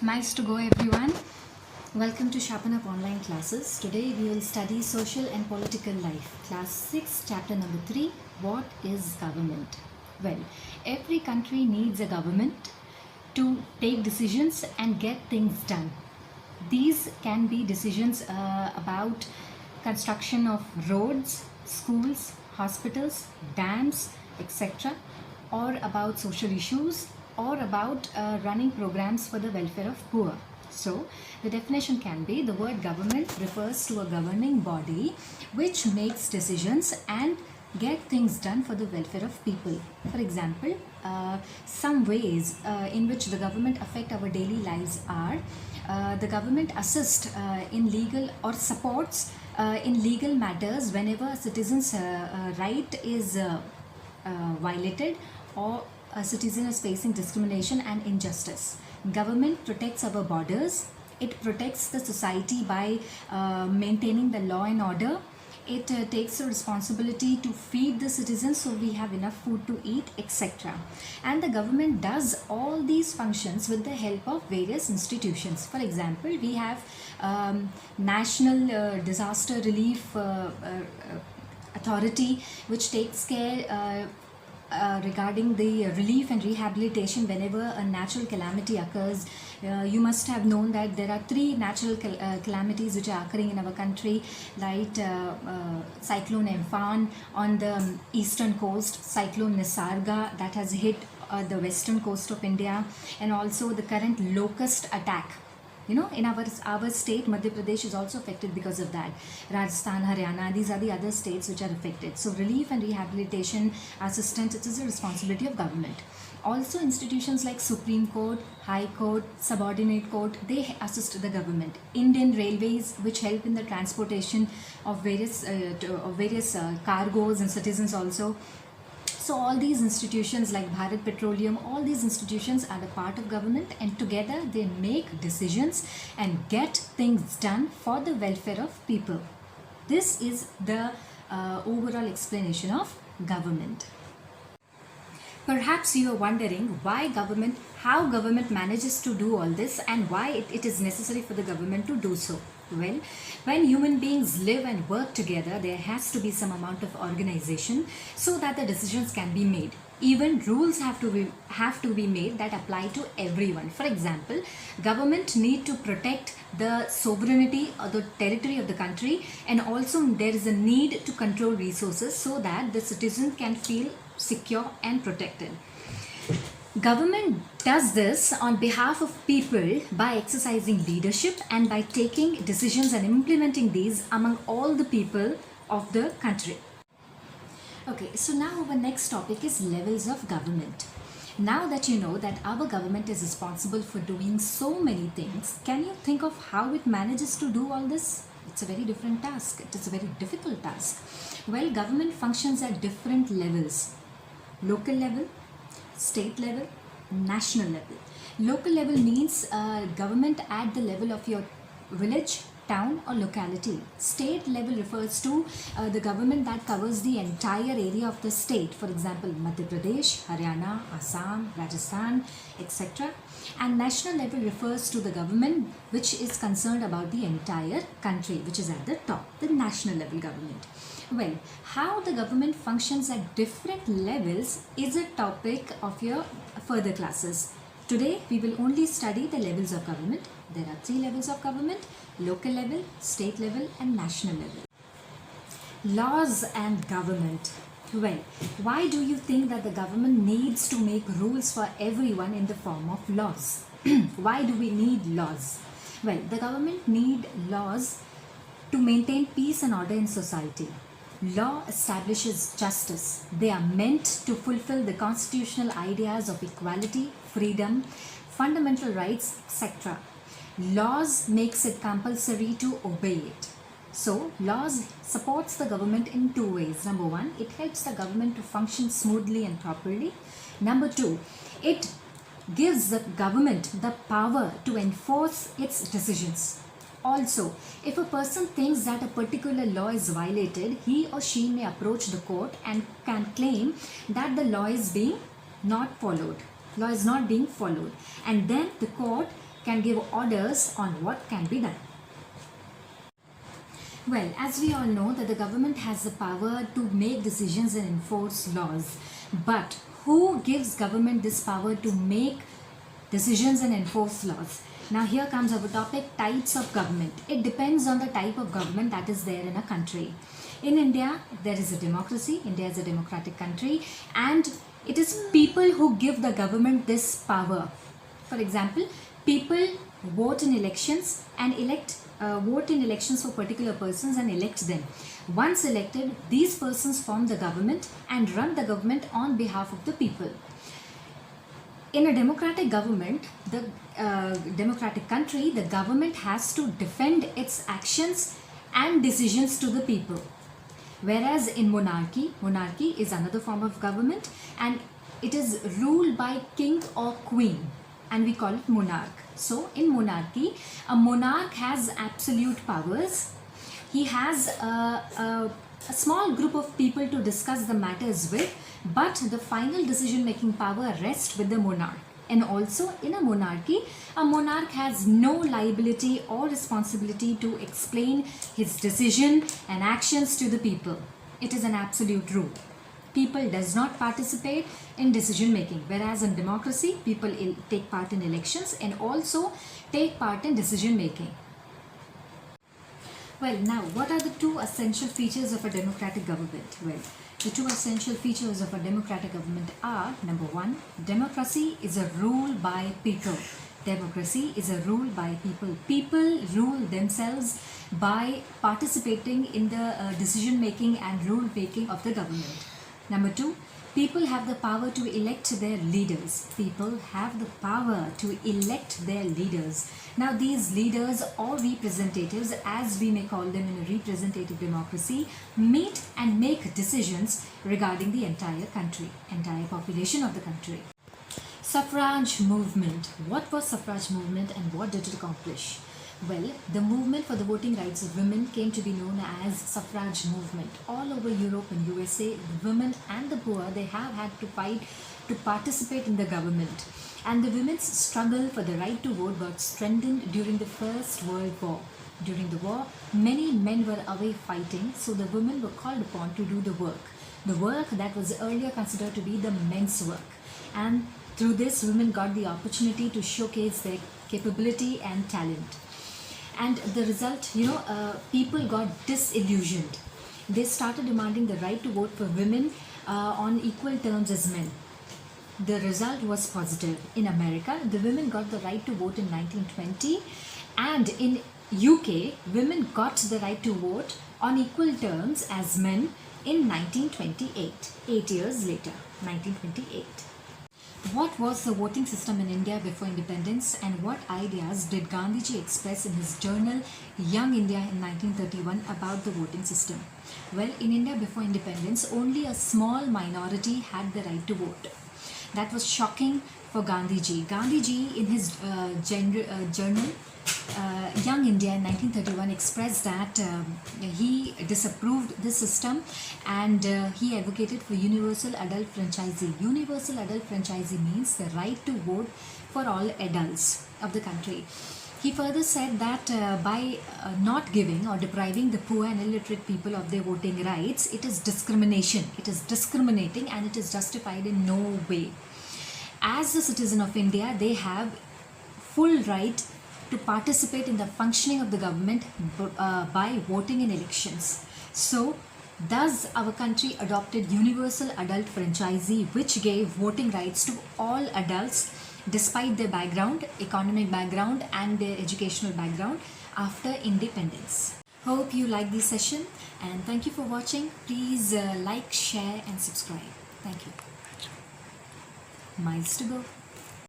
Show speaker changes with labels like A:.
A: Nice to go, everyone. Welcome to Sharpen Up Online Classes. Today we will study Social and Political Life, Class 6, Chapter number 3. What is government? Well, every country needs a government to take decisions and get things done. These can be decisions about construction of roads, schools, hospitals, dams, etc., or about social issues, or about running programs for the welfare of poor. So, the definition can be the word government refers to a governing body which makes decisions and get things done for the welfare of people. For example, some ways in which the government affect our daily lives are the government assists in legal or supports in legal matters whenever a citizen's right is violated or a citizen is facing discrimination and injustice. Government protects our borders. It protects the society by maintaining the law and order. It takes the responsibility to feed the citizens so we have enough food to eat, etc. And the government does all these functions with the help of various institutions. For example, we have National Disaster Relief Authority, which takes care regarding the relief and rehabilitation whenever a natural calamity occurs. You must have known that there are three natural calamities which are occurring in our country, like Cyclone Amphan on the eastern coast, Cyclone Nisarga that has hit the western coast of India, and also the current locust attack. You know, in our state, Madhya Pradesh is also affected because of that. Rajasthan, Haryana, these are the other states which are affected. So relief and rehabilitation assistance, it is a responsibility of government. Also institutions like Supreme Court, High Court, Subordinate Court, they assist the government. Indian Railways, which help in the transportation of various cargoes and citizens also. So all these institutions like Bharat Petroleum, all these institutions are the part of government, and together they make decisions and get things done for the welfare of people. This is the overall explanation of government. Perhaps you are wondering how government manages to do all this and why it is necessary for the government to do so. Well, when human beings live and work together, there has to be some amount of organization so that the decisions can be made. Even rules have to be made that apply to everyone. For example, government need to protect the sovereignty or the territory of the country, and also there is a need to control resources so that the citizen can feel secure and protected. Government does this on behalf of people by exercising leadership and by taking decisions and implementing these among all the people of the country. Okay, so now our next topic is levels of government. Now that you know that our government is responsible for doing so many things, can you think of how it manages to do all this? It's a very different task. It is a very difficult task. Well, government functions at different levels. Local level, state level, national level. Local level means government at the level of your village, town or locality. State level refers to the government that covers the entire area of the state. For example, Madhya Pradesh, Haryana, Assam, Rajasthan, etc. And national level refers to the government which is concerned about the entire country, which is at the top, the national level government. Well, how the government functions at different levels is a topic of your further classes. Today, we will only study the levels of government. There are three levels of government: local level, state level and national level. Laws and government. Well, why do you think that the government needs to make rules for everyone in the form of laws? Why do we need laws? Well, the government need laws to maintain peace and order in society. Law establishes justice. They are meant to fulfill the constitutional ideas of equality, freedom, fundamental rights, etc. Laws makes it compulsory to obey it. So, laws supports the government in two ways. Number one, it helps the government to function smoothly and properly. Number two, it gives the government the power to enforce its decisions. Also, if a person thinks that a particular law is violated, he or she may approach the court and can claim that the law is not being followed, and then the court can give orders on what can be done. Well, as we all know that the government has the power to make decisions and enforce laws. But who gives government this power to make decisions and enforce laws? Now here comes our topic, types of government. It depends on the type of government that is there in a country. In India, there is a democracy. India is a democratic country, and it is people who give the government this power. For example, people vote in elections and vote in elections for particular persons and elect them. Once elected, these persons form the government and run the government on behalf of the people. In a democratic government, the democratic country, the government has to defend its actions and decisions to the people. Whereas in monarchy is another form of government, and it is ruled by king or queen, and we call it monarch. So in monarchy, a monarch has absolute powers. He has a small group of people to discuss the matters with, but the final decision making power rests with the monarch. And also in a monarchy has no liability or responsibility to explain his decision and actions to the people. It is an absolute rule. People does not participate in decision making, whereas in democracy people take part in elections and also take part in decision making. Well, now what are the two essential features of a democratic government? Well, the two essential features of a democratic government are, number one, democracy is a rule by people. Democracy is a rule by people. People rule themselves by participating in the decision making and rule making of the government. Number two, people have the power to elect their leaders. People have the power to elect their leaders. Now these leaders or representatives, as we may call them in a representative democracy, meet and make decisions regarding the entire country, entire population of the country. Suffrage movement. What was suffrage movement and what did it accomplish? Well, the movement for the voting rights of women came to be known as suffrage movement. All over Europe and USA, the women and the poor, they have had to fight to participate in the government. And the women's struggle for the right to vote got strengthened during the First World War. During the war, many men were away fighting, so the women were called upon to do the work that was earlier considered to be the men's work. And through this, women got the opportunity to showcase their capability and talent. And the result, people got disillusioned. They started demanding the right to vote for women on equal terms as men. The result was positive. In America, the women got the right to vote in 1920, and in UK, women got the right to vote on equal terms as men in 1928, 8 years later, 1928. What was the voting system in India before independence, and what ideas did Gandhiji express in his journal Young India in 1931 about the voting system? Well, in India before independence, only a small minority had the right to vote. That was shocking for Gandhiji. Gandhiji in his journal Young India in 1931 expressed that he disapproved this system, and he advocated for universal adult franchisee. Universal adult franchisee means the right to vote for all adults of the country. He further said that by not giving or depriving the poor and illiterate people of their voting rights, it is discrimination. It is discriminating and it is justified in no way. As a citizen of India, they have full right to participate in the functioning of the government by voting in elections. So, thus our country adopted universal adult franchisee, which gave voting rights to all adults despite their background, economic background and their educational background after independence. Hope you like this session, and thank you for watching. Please like, share and subscribe. Thank you. Miles to go.